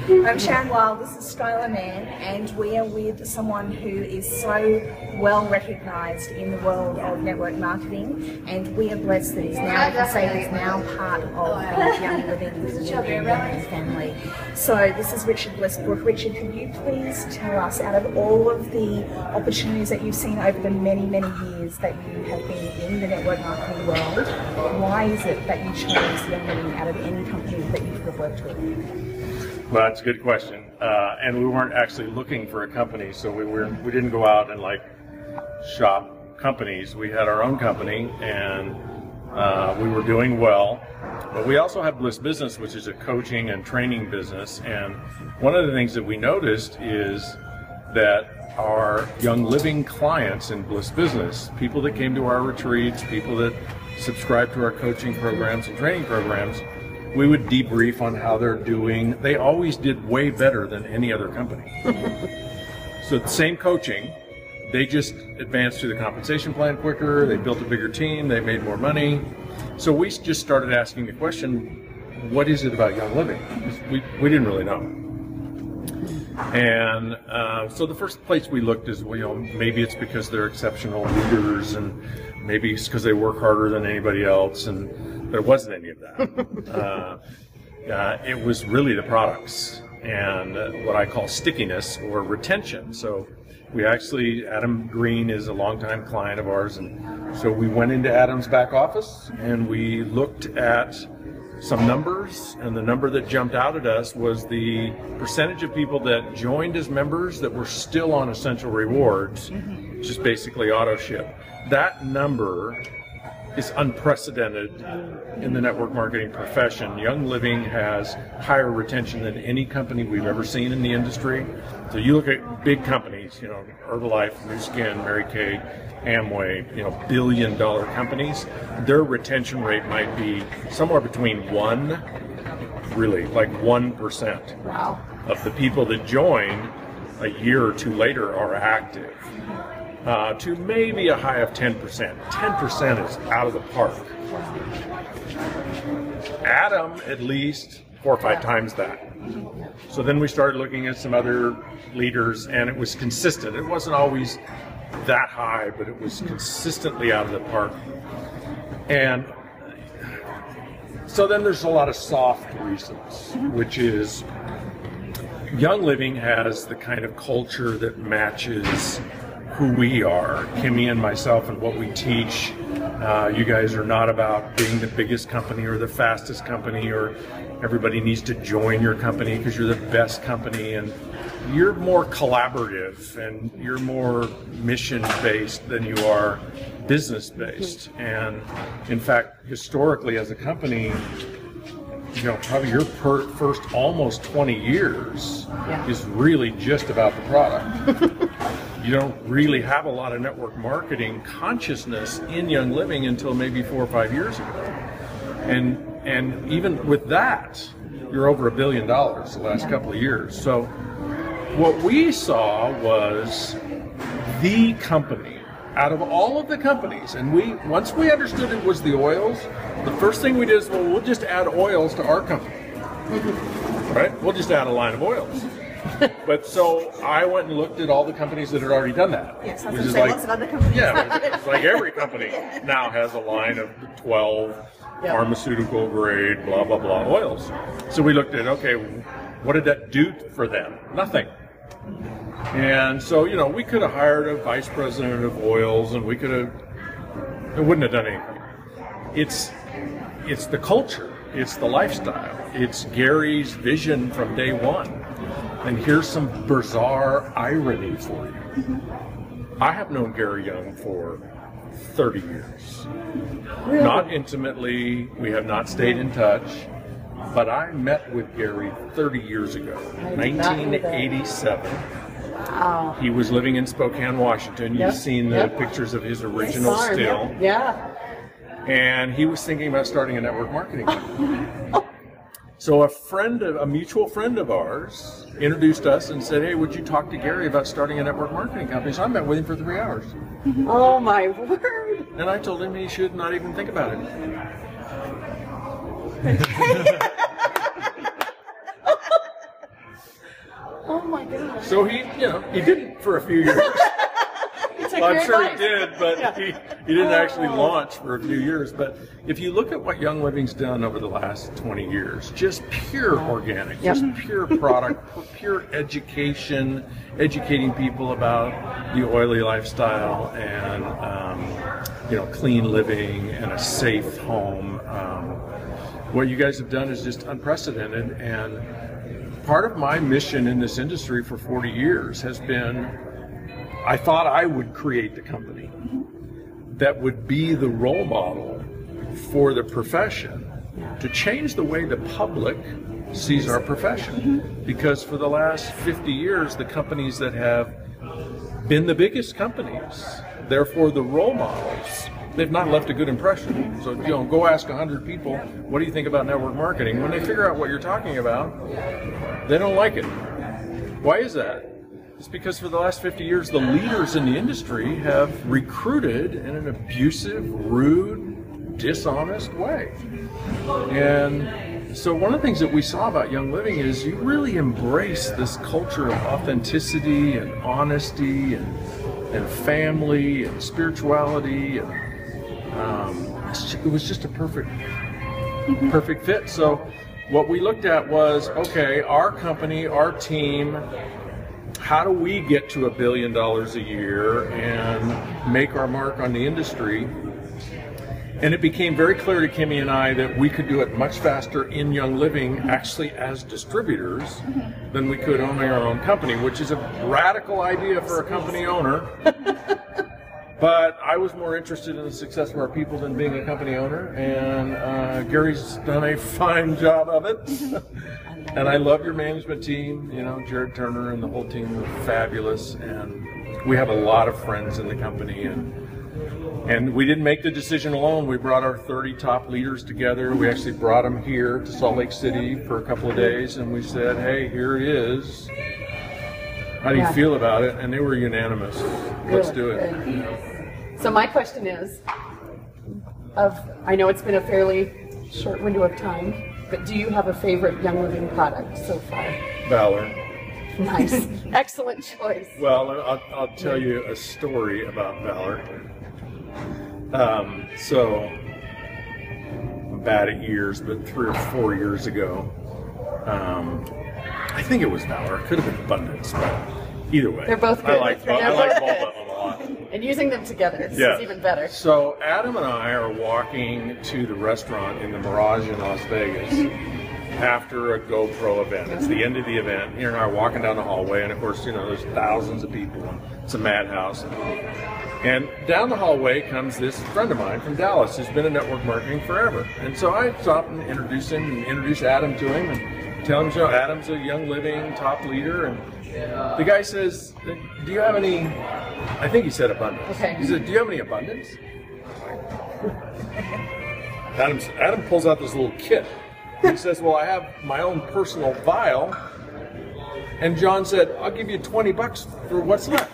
I'm Sharon. This is Skyla Mann, and we are with someone who is so well recognised in the world of network marketing, and we are blessed that he's now, we can say he's now part of the Young Living family. So this is Bliss Brooke. Richard, could you please tell us, out of all of the opportunities that you've seen over the many, many years that you have been in the network marketing world, why is it that you chose Young Living out of any company that you could have worked with? Well, that's a good question, and we weren't actually looking for a company, so we didn't go out and like shop companies. We had our own company, and we were doing well. But we also have Bliss Business, which is a coaching and training business. And one of the things that we noticed is that our Young Living clients in Bliss Business, people that came to our retreats, people that subscribed to our coaching programs and training programs, we would debrief on how they're doing. They always did way better than any other company. So the same coaching, they just advanced through the compensation plan quicker, they built a bigger team, they made more money. So we just started asking the question, what is it about Young Living? We didn't really know. And so the first place we looked is, well, maybe it's because they're exceptional leaders, and maybe it's because they work harder than anybody else, but it wasn't any of that. It was really the products and what I call stickiness or retention. So we actually, Adam Green is a longtime client of ours, and so we went into Adam's back office and we looked at some numbers, and the number that jumped out at us was the percentage of people that joined as members that were still on Essential Rewards, which is basically auto ship. That number is unprecedented in the network marketing profession. Young Living has higher retention than any company we've ever seen in the industry. So you look at big companies, Herbalife, Nu Skin, Mary Kay, Amway, billion-dollar companies, their retention rate might be somewhere between 1% Wow. of the people that join a year or two later are active. To maybe a high of 10%. 10% is out of the park. Adam, at least 4 or 5 times that. So then we started looking at some other leaders, and it was consistent. It wasn't always that high, but it was consistently out of the park. And so then there's a lot of soft reasons, which is Young Living has the kind of culture that matches who we are, Kimmy and myself, and what we teach. You guys are not about being the biggest company or the fastest company, or everybody needs to join your company because you're the best company. And you're more collaborative and you're more mission-based than you are business-based. And in fact, historically as a company, probably your first almost 20 years is really just about the product. You don't really have a lot of network marketing consciousness in Young Living until maybe 4 or 5 years ago. And even with that, you're over $1 billion the last couple of years. So what we saw was the company out of all of the companies, and once we understood it was the oils, the first thing we did is, we'll just add oils to our company. Right? We'll just add a line of oils. But so I went and looked at all the companies that had already done that. Yes, I was going to say lots of other companies. Yeah, it's like every company now has a line of 12 pharmaceutical grade, blah, blah, blah oils. So we looked at, okay, what did that do for them? Nothing. And so, we could have hired a vice president of oils, and it wouldn't have done anything. It's the culture, it's the lifestyle, it's Gary's vision from day one. And here's some bizarre irony for you. I have known Gary Young for 30 years. Really? Not intimately, we have not stayed in touch, but I met with Gary 30 years ago, 1987. Wow. He was living in Spokane, Washington. You've seen the pictures of his original still. Yeah. And he was thinking about starting a network marketing company. So a mutual friend of ours introduced us and said, hey, would you talk to Gary about starting a network marketing company? So I met with him for 3 hours. Oh my word. And I told him he should not even think about it. Oh my gosh. So he didn't for a few years. Well, I'm sure he did, but he didn't actually launch for a few years. But if you look at what Young Living's done over the last 20 years, just pure organic, just pure product, pure education, educating people about the oily lifestyle and clean living and a safe home. What you guys have done is just unprecedented. And part of my mission in this industry for 40 years has been, I thought I would create the company that would be the role model for the profession to change the way the public sees our profession. Because for the last 50 years, the companies that have been the biggest companies, therefore the role models, they've not left a good impression. So go ask 100 people, what do you think about network marketing? When they figure out what you're talking about, they don't like it. Why is that? It's because for the last 50 years, the leaders in the industry have recruited in an abusive, rude, dishonest way. And so one of the things that we saw about Young Living is you really embrace this culture of authenticity and honesty and family and spirituality. And it was just a perfect fit. So what we looked at was, okay, our company, our team, how do we get to $1 billion a year and make our mark on the industry? And it became very clear to Kimmy and I that we could do it much faster in Young Living, actually as distributors, than we could owning our own company, which is a radical idea for a company owner. But I was more interested in the success of our people than being a company owner, and Gary's done a fine job of it. And I love your management team, Jared Turner and the whole team are fabulous, and we have a lot of friends in the company, and we didn't make the decision alone. We brought our 30 top leaders together. We actually brought them here to Salt Lake City for a couple of days, and we said, hey, here it is. How do you feel about it? And they were unanimous. Let's do it. So my question is, I know it's been a fairly short window of time, but do you have a favorite Young Living product so far? Valor. Nice. Excellent choice. Well, I'll tell you a story about Valor. So, I'm bad at years, but 3 or 4 years ago, I think it was Valor. It could have been Abundance, but either way. They're both good. I like both of them a lot. And using them together is even better. So Adam and I are walking to the restaurant in the Mirage in Las Vegas after a GoPro event. It's the end of the event. Here and I are walking down the hallway, and of course, there's thousands of people. It's a madhouse. And down the hallway comes this friend of mine from Dallas who's been in network marketing forever. And so I stop and introduce him and introduce Adam to him and tell him, Adam's a Young Living top leader. And the guy says, do you have any, I think he said abundance. Okay. He said, do you have any abundance? Adam pulls out this little kit. He says, well, I have my own personal vial. And John said, I'll give you $20 for what's left.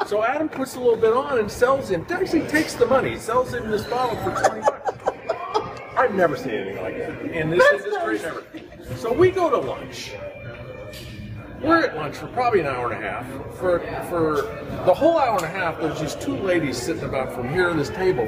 So Adam puts a little bit on and sells him, actually takes the money, sells him this bottle for $20. I've never seen anything like that in this industry, never. So we go to lunch. We're at lunch for probably an hour and a half. For the whole hour and a half, there's these 2 ladies sitting about from here to this table.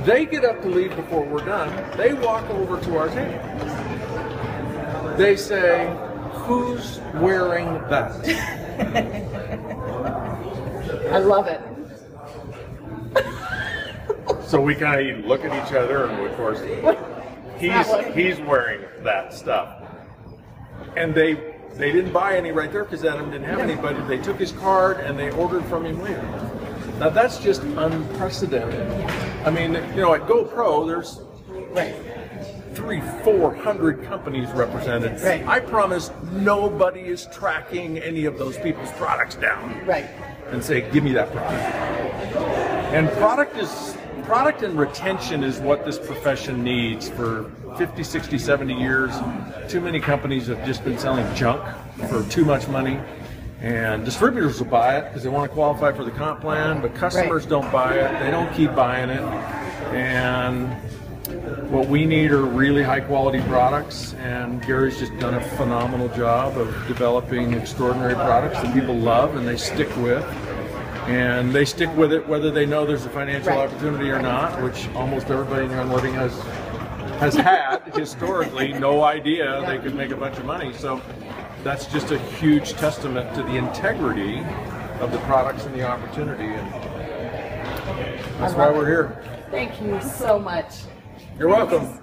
They get up to leave before we're done. They walk over to our table. They say, who's wearing that? I love it. So we kind of look at each other, and of course, he's wearing that stuff. And they didn't buy any right there because Adam didn't have any, but they took his card and they ordered from him later. Now that's just unprecedented. I mean, at GoPro, there's 300-400 companies represented. Right. I promise nobody is tracking any of those people's products down. Right. And say, give me that product. And product and retention is what this profession needs. For 50, 60, 70 years, too many companies have just been selling junk for too much money. And distributors will buy it because they want to qualify for the comp plan, but customers don't buy it. They don't keep buying it. And What we need are really high quality products, and Gary's just done a phenomenal job of developing extraordinary products that people love and they stick with. And they stick with it whether they know there's a financial opportunity or not, which almost everybody in Young Living has had historically no idea they could make a bunch of money. So that's just a huge testament to the integrity of the products and the opportunity, and that's why we're here. Thank you so much. You're welcome.